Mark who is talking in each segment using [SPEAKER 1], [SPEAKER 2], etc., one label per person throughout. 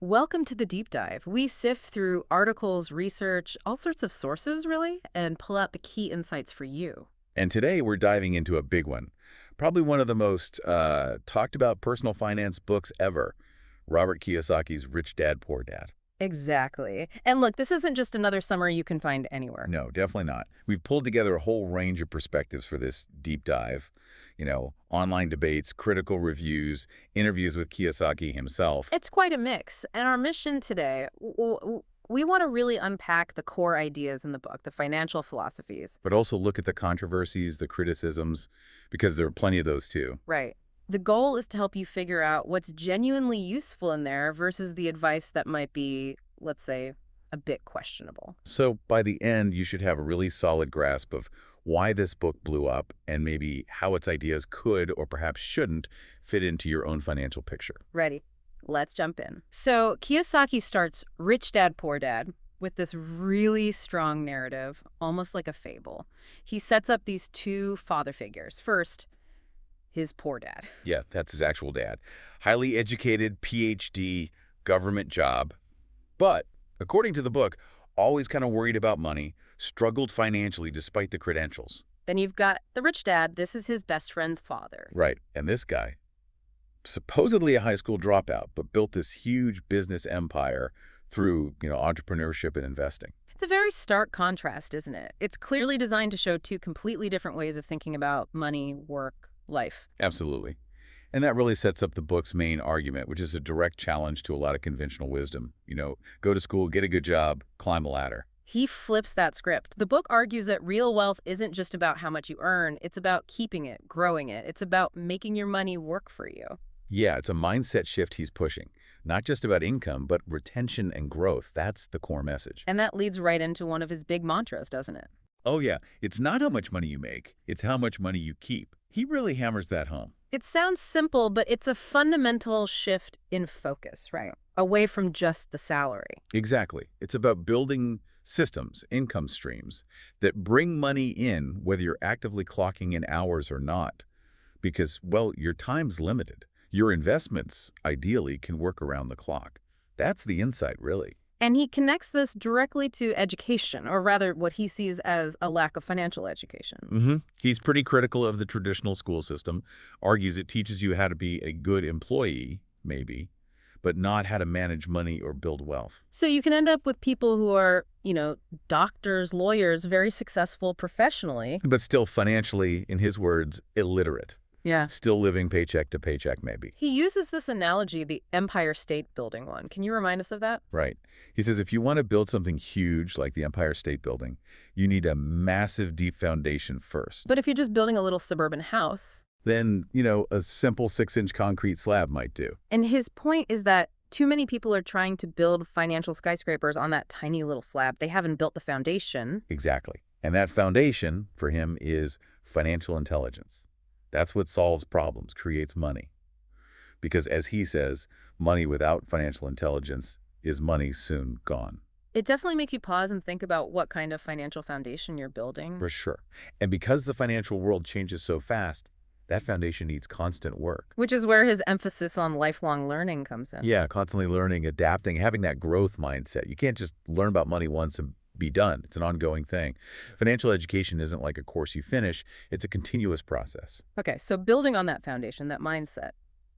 [SPEAKER 1] Welcome to the deep dive. We sift through articles, research, all sorts of sources, really, and pull out the key insights for you.
[SPEAKER 2] And today we're diving into a big one, probably one of the most talked about personal finance books ever, Robert Kiyosaki's Rich Dad, Poor Dad.
[SPEAKER 1] Exactly. And look, this isn't just another summary you can find anywhere.
[SPEAKER 2] No, definitely not. We've pulled together a whole range of perspectives for this deep dive. Online debates, critical reviews, interviews with Kiyosaki himself.
[SPEAKER 1] It's quite a mix. And our mission today, we want to really unpack the core ideas in the book, the financial philosophies.
[SPEAKER 2] But also look at the controversies, the criticisms, because there are plenty of those too.
[SPEAKER 1] Right. The goal is to help you figure out what's genuinely useful in there versus the advice that might be, let's say, a bit questionable.
[SPEAKER 2] So by the end, you should have a really solid grasp of why this book blew up and maybe how its ideas could or perhaps shouldn't fit into your own financial picture.
[SPEAKER 1] Ready? Let's jump in. So Kiyosaki starts Rich Dad, Poor Dad with this really strong narrative, almost like a fable. He sets up these two father figures. First, his poor dad.
[SPEAKER 2] Yeah, that's his actual dad. Highly educated, PhD, government job. But, according to the book, always kind of worried about money, struggled financially despite the credentials.
[SPEAKER 1] Then you've got the rich dad. This is his best friend's father.
[SPEAKER 2] Right, and this guy, supposedly a high school dropout, but built this huge business empire through, entrepreneurship and investing.
[SPEAKER 1] It's a very stark contrast, isn't it? It's clearly designed to show two completely different ways of thinking about money, work, life.
[SPEAKER 2] Absolutely. And that really sets up the book's main argument, which is a direct challenge to a lot of conventional wisdom. Go to school, get a good job, climb a ladder.
[SPEAKER 1] He flips that script. The book argues that real wealth isn't just about how much you earn. It's about keeping it, growing it. It's about making your money work for you.
[SPEAKER 2] Yeah, it's a mindset shift he's pushing. Not just about income, but retention and growth. That's the core message.
[SPEAKER 1] And that leads right into one of his big mantras, doesn't it?
[SPEAKER 2] Oh yeah, it's not how much money you make, it's how much money you keep. He really hammers that home.
[SPEAKER 1] It sounds simple, but it's a fundamental shift in focus, right? Away from just the salary.
[SPEAKER 2] Exactly. It's about building systems, income streams, that bring money in whether you're actively clocking in hours or not. Because, well, your time's limited. Your investments, ideally, can work around the clock. That's the insight, really.
[SPEAKER 1] And he connects this directly to education, or rather what he sees as a lack of financial education.
[SPEAKER 2] He's pretty critical of the traditional school system, argues it teaches you how to be a good employee, maybe, but not how to manage money or build wealth.
[SPEAKER 1] So you can end up with people who are, doctors, lawyers, very successful professionally.
[SPEAKER 2] But still financially, in his words, illiterate.
[SPEAKER 1] Yeah.
[SPEAKER 2] Still living paycheck to paycheck, maybe.
[SPEAKER 1] He uses this analogy, the Empire State Building one. Can you remind us of that?
[SPEAKER 2] Right. He says if you want to build something huge like the Empire State Building, you need a massive, deep foundation first.
[SPEAKER 1] But if you're just building a little suburban house,
[SPEAKER 2] then, a simple 6-inch concrete slab might do.
[SPEAKER 1] And his point is that too many people are trying to build financial skyscrapers on that tiny little slab. They haven't built the foundation.
[SPEAKER 2] Exactly. And that foundation, for him, is financial intelligence. That's what solves problems, creates money. Because as he says, money without financial intelligence is money soon gone.
[SPEAKER 1] It definitely makes you pause and think about what kind of financial foundation you're building.
[SPEAKER 2] For sure. And because the financial world changes so fast, that foundation needs constant work.
[SPEAKER 1] Which is where his emphasis on lifelong learning comes in.
[SPEAKER 2] Yeah, constantly learning, adapting, having that growth mindset. You can't just learn about money once and be done. It's an ongoing thing. Financial education isn't like a course you finish. It's a continuous process.
[SPEAKER 1] Okay, so building on that foundation, that mindset,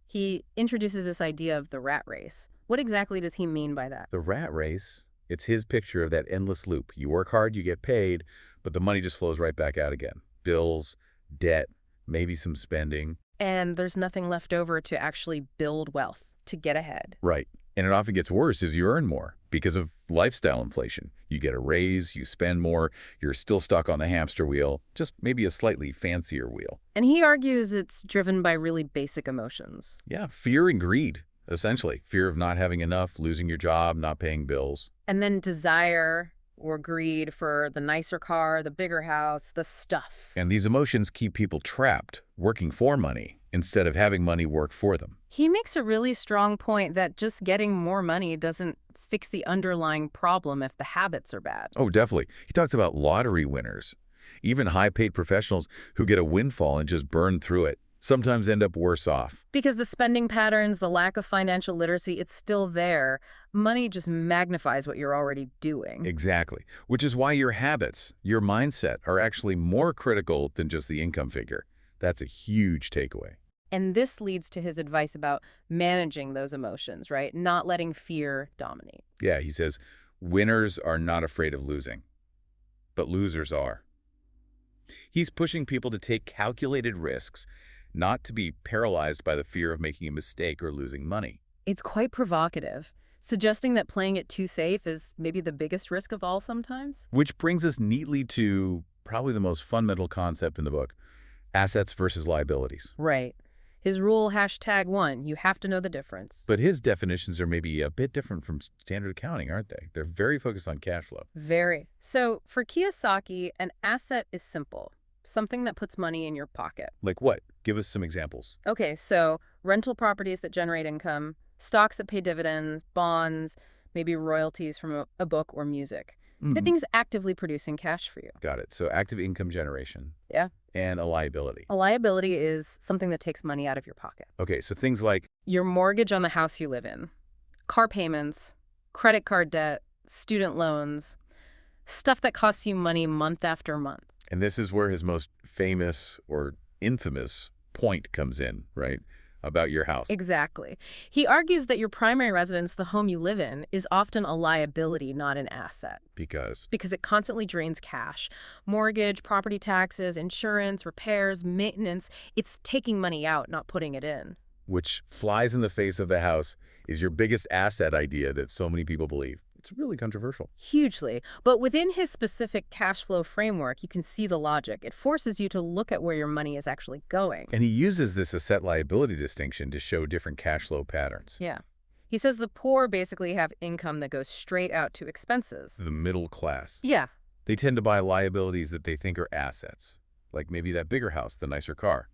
[SPEAKER 1] he introduces this idea of the rat race. What exactly does he mean by that?
[SPEAKER 2] The rat race, it's his picture of that endless loop. You work hard, you get paid, but the money just flows right back out again. Bills, debt, maybe some spending.
[SPEAKER 1] And there's nothing left over to actually build wealth, to get ahead.
[SPEAKER 2] Right. And it often gets worse as you earn more because of lifestyle inflation. You get a raise, you spend more, you're still stuck on the hamster wheel, just maybe a slightly fancier wheel.
[SPEAKER 1] And he argues it's driven by really basic emotions.
[SPEAKER 2] Yeah, fear and greed, essentially. Fear of not having enough, losing your job, not paying bills.
[SPEAKER 1] And then desire or greed for the nicer car, the bigger house, the stuff.
[SPEAKER 2] And these emotions keep people trapped, working for money, instead of having money work for them.
[SPEAKER 1] He makes a really strong point that just getting more money doesn't fix the underlying problem if the habits are bad.
[SPEAKER 2] Oh, definitely. He talks about lottery winners, even high-paid professionals who get a windfall and just burn through it, sometimes end up worse off.
[SPEAKER 1] Because the spending patterns, the lack of financial literacy, it's still there. Money just magnifies what you're already doing.
[SPEAKER 2] Exactly. Which is why your habits, your mindset, are actually more critical than just the income figure. That's a huge takeaway.
[SPEAKER 1] And this leads to his advice about managing those emotions, right? Not letting fear dominate.
[SPEAKER 2] Yeah, he says, winners are not afraid of losing, but losers are. He's pushing people to take calculated risks, not to be paralyzed by the fear of making a mistake or losing money.
[SPEAKER 1] It's quite provocative, suggesting that playing it too safe is maybe the biggest risk of all sometimes.
[SPEAKER 2] Which brings us neatly to probably the most fundamental concept in the book, assets versus liabilities.
[SPEAKER 1] Right. His rule, #1, you have to know the difference.
[SPEAKER 2] But his definitions are maybe a bit different from standard accounting, aren't they? They're very focused on cash flow.
[SPEAKER 1] Very. So for Kiyosaki, an asset is simple, something that puts money in your pocket.
[SPEAKER 2] Like what? Give us some examples.
[SPEAKER 1] Okay, so rental properties that generate income, stocks that pay dividends, bonds, maybe royalties from a book or music. The things actively producing cash for you.
[SPEAKER 2] Got it. So active income generation.
[SPEAKER 1] Yeah.
[SPEAKER 2] And a liability.
[SPEAKER 1] A liability is something that takes money out of your pocket.
[SPEAKER 2] Okay, so things like,
[SPEAKER 1] Your mortgage on the house you live in, car payments, credit card debt, student loans, stuff that costs you money month after month.
[SPEAKER 2] and this is where his most famous or infamous point comes in, right? About your house.
[SPEAKER 1] Exactly. He argues that your primary residence, the home you live in, is often a liability, not an asset.
[SPEAKER 2] Because,
[SPEAKER 1] Because it constantly drains cash. Mortgage, property taxes, insurance, repairs, maintenance. It's taking money out, not putting it in.
[SPEAKER 2] which flies in the face of the house, is your biggest asset idea that so many people believe. It's really controversial.
[SPEAKER 1] Hugely. But within his specific cash flow framework, you can see the logic. It forces you to look at where your money is actually going.
[SPEAKER 2] And he uses this asset liability distinction to show different cash flow patterns.
[SPEAKER 1] Yeah. He says the poor basically have income that goes straight out to expenses.
[SPEAKER 2] The middle class.
[SPEAKER 1] Yeah.
[SPEAKER 2] They tend to buy liabilities that they think are assets, like maybe that bigger house, the nicer car,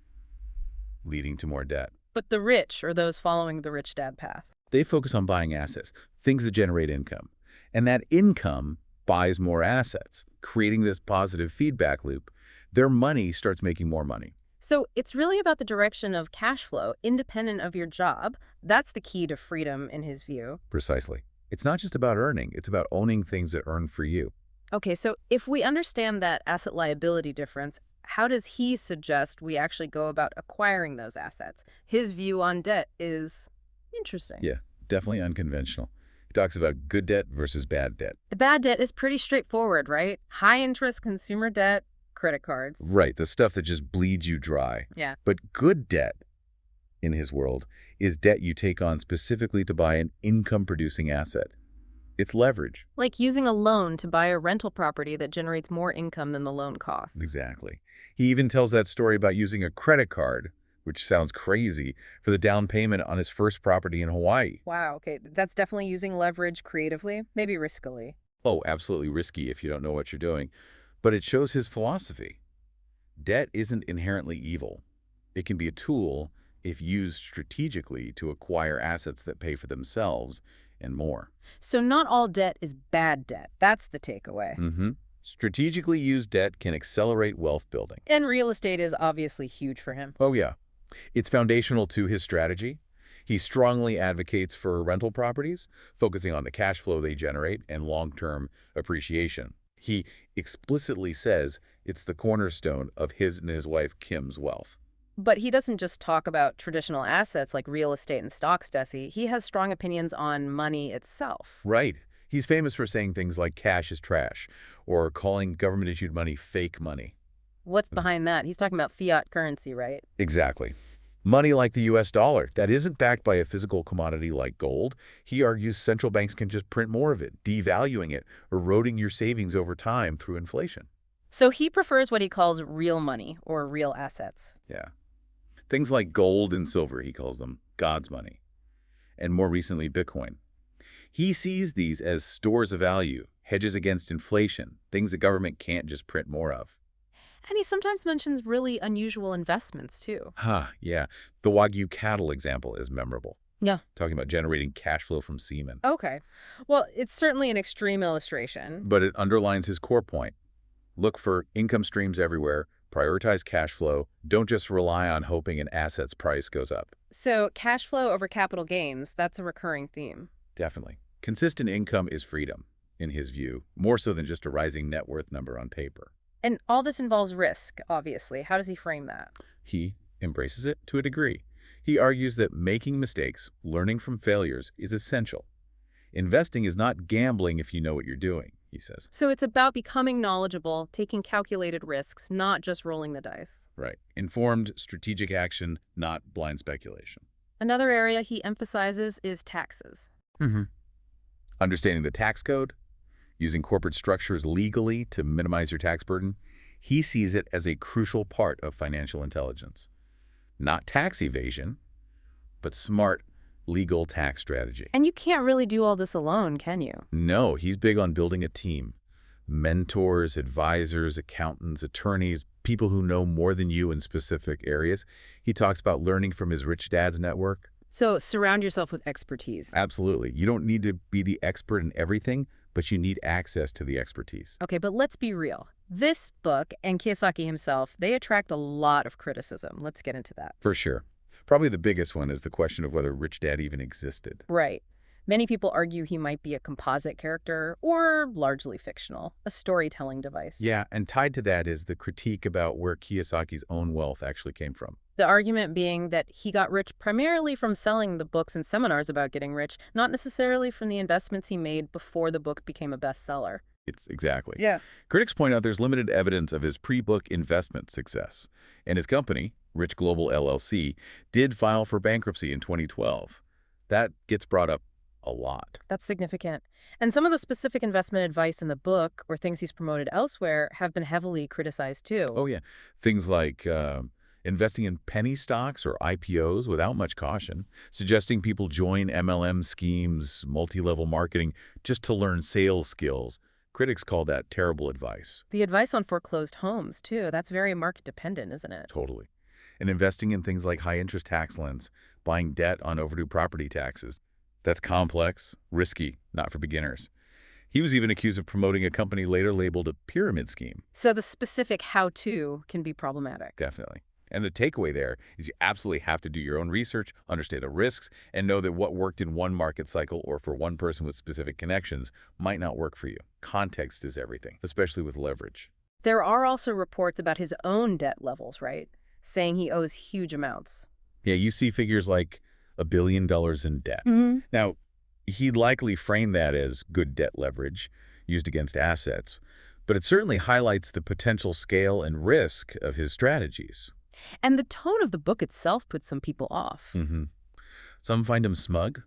[SPEAKER 2] leading to more debt.
[SPEAKER 1] But the rich, or those following the rich dad path,
[SPEAKER 2] They focus on buying assets, things that generate income. And that income buys more assets, creating this positive feedback loop. Their money starts making more money.
[SPEAKER 1] so it's really about the direction of cash flow, independent of your job. That's the key to freedom in his view.
[SPEAKER 2] Precisely. It's not just about earning, it's about owning things that earn for you.
[SPEAKER 1] Okay, so if we understand that asset liability difference, how does he suggest we actually go about acquiring those assets? His view on debt is interesting.
[SPEAKER 2] Yeah, definitely unconventional. He talks about good debt versus bad debt.
[SPEAKER 1] The bad debt is pretty straightforward, right? High interest consumer debt, credit cards.
[SPEAKER 2] Right, the stuff that just bleeds you dry.
[SPEAKER 1] Yeah.
[SPEAKER 2] But good debt, in his world, is debt you take on specifically to buy an income-producing asset. It's leverage.
[SPEAKER 1] Like using a loan to buy a rental property that generates more income than the loan costs.
[SPEAKER 2] Exactly. He even tells that story about using a credit card, which sounds crazy, for the down payment on his first property in Hawaii.
[SPEAKER 1] Wow, okay, that's definitely using leverage creatively, maybe riskily.
[SPEAKER 2] Oh, absolutely risky if you don't know what you're doing. But it shows his philosophy. Debt isn't inherently evil. It can be a tool if used strategically to acquire assets that pay for themselves and more.
[SPEAKER 1] So not all debt is bad debt. That's the takeaway.
[SPEAKER 2] Strategically used debt can accelerate wealth building.
[SPEAKER 1] And real estate is obviously huge for him.
[SPEAKER 2] Oh, yeah. It's foundational to his strategy. He strongly advocates for rental properties, focusing on the cash flow they generate and long-term appreciation. He explicitly says it's the cornerstone of his and his wife Kim's wealth.
[SPEAKER 1] But he doesn't just talk about traditional assets like real estate and stocks, does he? He has strong opinions on money itself.
[SPEAKER 2] Right. He's famous for saying things like cash is trash or calling government-issued money fake money.
[SPEAKER 1] What's behind that? He's talking about fiat currency, right?
[SPEAKER 2] Exactly. Money like the U.S. dollar that isn't backed by a physical commodity like gold. He argues central banks can just print more of it, devaluing it, eroding your savings over time through inflation.
[SPEAKER 1] So he prefers what he calls real money or real assets.
[SPEAKER 2] Yeah. Things like gold and silver, he calls them God's money. And more recently, Bitcoin. He sees these as stores of value, hedges against inflation, things the government can't just print more of.
[SPEAKER 1] And he sometimes mentions really unusual investments, too.
[SPEAKER 2] Yeah. The Wagyu cattle example is memorable.
[SPEAKER 1] Yeah.
[SPEAKER 2] Talking about generating cash flow from semen.
[SPEAKER 1] Okay. Well, it's certainly an extreme illustration.
[SPEAKER 2] But it underlines his core point. Look for income streams everywhere, Prioritize cash flow. Don't just rely on hoping an asset's price goes up.
[SPEAKER 1] So cash flow over capital gains, that's a recurring theme.
[SPEAKER 2] Definitely. Consistent income is freedom, in his view, more so than just a rising net worth number on paper.
[SPEAKER 1] And all this involves risk, obviously. How does he frame that?
[SPEAKER 2] He embraces it to a degree. He argues that making mistakes, learning from failures, is essential. Investing is not gambling if you know what you're doing, he says.
[SPEAKER 1] So it's about becoming knowledgeable, taking calculated risks, not just rolling the dice.
[SPEAKER 2] Right. Informed, strategic action, not blind speculation.
[SPEAKER 1] Another area he emphasizes is taxes.
[SPEAKER 2] Understanding the tax code, using corporate structures legally to minimize your tax burden, he sees it as a crucial part of financial intelligence. Not tax evasion, but smart legal tax strategy.
[SPEAKER 1] And you can't really do all this alone, can you?
[SPEAKER 2] No, he's big on building a team. Mentors, advisors, accountants, attorneys, people who know more than you in specific areas. He talks about learning from his rich dad's network.
[SPEAKER 1] So surround yourself with expertise.
[SPEAKER 2] Absolutely. You don't need to be the expert in everything, but you need access to the expertise.
[SPEAKER 1] Okay, but let's be real. This book and Kiyosaki himself, they attract a lot of criticism. Let's get into that.
[SPEAKER 2] For sure. Probably the biggest one is the question of whether Rich Dad even existed.
[SPEAKER 1] Right. Many people argue he might be a composite character or largely fictional, a storytelling device.
[SPEAKER 2] Yeah, and tied to that is the critique about where Kiyosaki's own wealth actually came from.
[SPEAKER 1] The argument being that he got rich primarily from selling the books and seminars about getting rich, not necessarily from the investments he made before the book became a bestseller.
[SPEAKER 2] It's exactly.
[SPEAKER 1] Yeah.
[SPEAKER 2] Critics point out there's limited evidence of his pre-book investment success. And his company, Rich Global LLC, did file for bankruptcy in 2012. That gets brought up a lot.
[SPEAKER 1] That's significant. And some of the specific investment advice in the book or things he's promoted elsewhere have been heavily criticized too.
[SPEAKER 2] Oh, yeah. Things like investing in penny stocks or IPOs without much caution, suggesting people join MLM schemes, multi-level marketing, just to learn sales skills. Critics call that terrible advice.
[SPEAKER 1] The advice on foreclosed homes, too, that's very market dependent, isn't it?
[SPEAKER 2] Totally. And investing in things like high-interest tax loans, buying debt on overdue property taxes. That's complex, risky, not for beginners. He was even accused of promoting a company later labeled a pyramid scheme.
[SPEAKER 1] So the specific how-to can be problematic.
[SPEAKER 2] Definitely. And the takeaway there is you absolutely have to do your own research, understand the risks, and know that what worked in one market cycle or for one person with specific connections might not work for you. Context is everything, especially with leverage.
[SPEAKER 1] There are also reports about his own debt levels, right? Saying he owes huge amounts.
[SPEAKER 2] Yeah, you see figures like $1 billion in debt. Now, he'd likely frame that as good debt leverage used against assets, but it certainly highlights the potential scale and risk of his strategies.
[SPEAKER 1] And the tone of the book itself puts some people off.
[SPEAKER 2] Some find him smug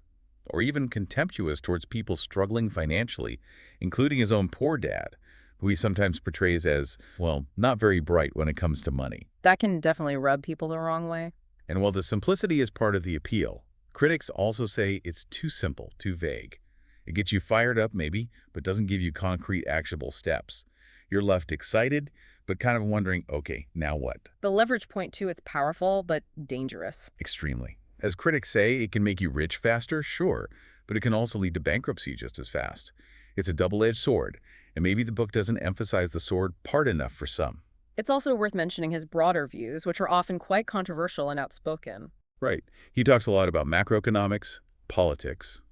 [SPEAKER 2] or even contemptuous towards people struggling financially, including his own poor dad, who he sometimes portrays as, well, not very bright when it comes to money.
[SPEAKER 1] That can definitely rub people the wrong way.
[SPEAKER 2] And while the simplicity is part of the appeal, critics also say it's too simple, too vague. It gets you fired up, maybe, but doesn't give you concrete, actionable steps. You're left excited, but kind of wondering, okay, now what?
[SPEAKER 1] The leverage point, too, it's powerful, but dangerous.
[SPEAKER 2] Extremely. As critics say, it can make you rich faster, sure, but it can also lead to bankruptcy just as fast. It's a double-edged sword, and maybe the book doesn't emphasize the sword part enough for some.
[SPEAKER 1] It's also worth mentioning his broader views, which are often quite controversial and outspoken.
[SPEAKER 2] Right. He talks a lot about macroeconomics, politics,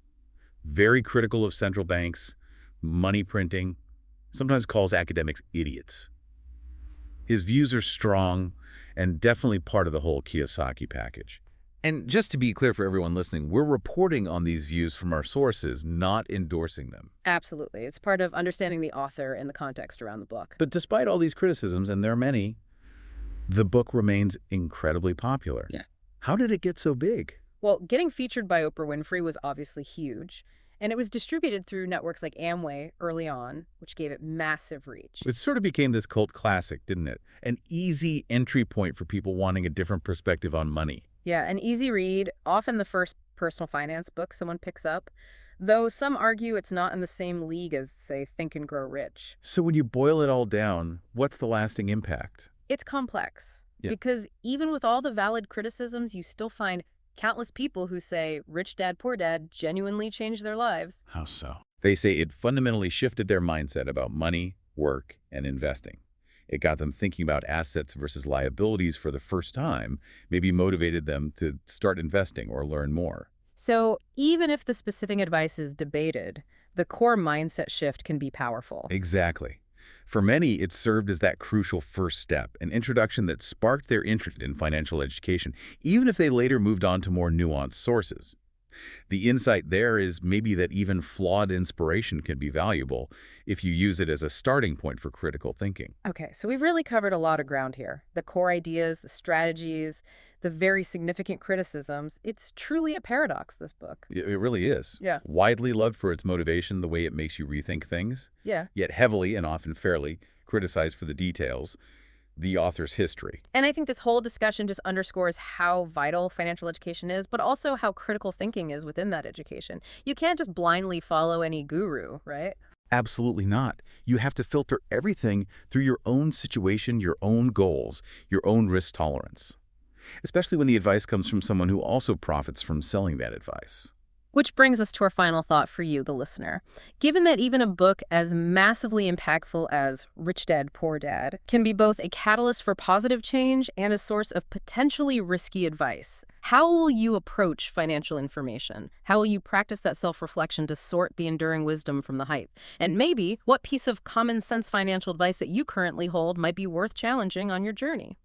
[SPEAKER 2] very critical of central banks, money printing, sometimes calls academics idiots. His views are strong and definitely part of the whole Kiyosaki package. And just to be clear for everyone listening, we're reporting on these views from our sources, not endorsing them.
[SPEAKER 1] Absolutely. It's part of understanding the author and the context around the book.
[SPEAKER 2] But despite all these criticisms, and there are many, the book remains incredibly popular.
[SPEAKER 1] Yeah.
[SPEAKER 2] How did it get so big?
[SPEAKER 1] Well, getting featured by Oprah Winfrey was obviously huge, and it was distributed through networks like Amway early on, which gave it massive reach.
[SPEAKER 2] It sort of became this cult classic, didn't it? An easy entry point for people wanting a different perspective on money.
[SPEAKER 1] Yeah, an easy read, often the first personal finance book someone picks up, though some argue it's not in the same league as, say, Think and Grow Rich.
[SPEAKER 2] So when you boil it all down, what's the lasting impact?
[SPEAKER 1] It's complex,
[SPEAKER 2] Yeah.
[SPEAKER 1] because even with all the valid criticisms, you still find countless people who say Rich Dad, Poor Dad genuinely changed their lives.
[SPEAKER 2] How so? They say it fundamentally shifted their mindset about money, work, and investing. It got them thinking about assets versus liabilities for the first time, maybe motivated them to start investing or learn more.
[SPEAKER 1] So even if the specific advice is debated, the core mindset shift can be powerful.
[SPEAKER 2] Exactly. For many, it served as that crucial first step, an introduction that sparked their interest in financial education, even if they later moved on to more nuanced sources. The insight there is maybe that even flawed inspiration can be valuable if you use it as a starting point for critical thinking.
[SPEAKER 1] Okay, so we've really covered a lot of ground here. The core ideas, the strategies, the very significant criticisms. It's truly a paradox, this book.
[SPEAKER 2] It really is.
[SPEAKER 1] Yeah.
[SPEAKER 2] Widely loved for its motivation, the way it makes you rethink things,
[SPEAKER 1] Yeah.
[SPEAKER 2] yet heavily and often fairly criticized for the details, the author's history.
[SPEAKER 1] And I think this whole discussion just underscores how vital financial education is, but also how critical thinking is within that education. You can't just blindly follow any guru, right?
[SPEAKER 2] Absolutely not. You have to filter everything through your own situation, your own goals, your own risk tolerance, especially when the advice comes from someone who also profits from selling that advice.
[SPEAKER 1] Which brings us to our final thought for you, the listener. Given that even a book as massively impactful as Rich Dad, Poor Dad can be both a catalyst for positive change and a source of potentially risky advice, how will you approach financial information? How will you practice that self-reflection to sort the enduring wisdom from the hype? And maybe what piece of common sense financial advice that you currently hold might be worth challenging on your journey?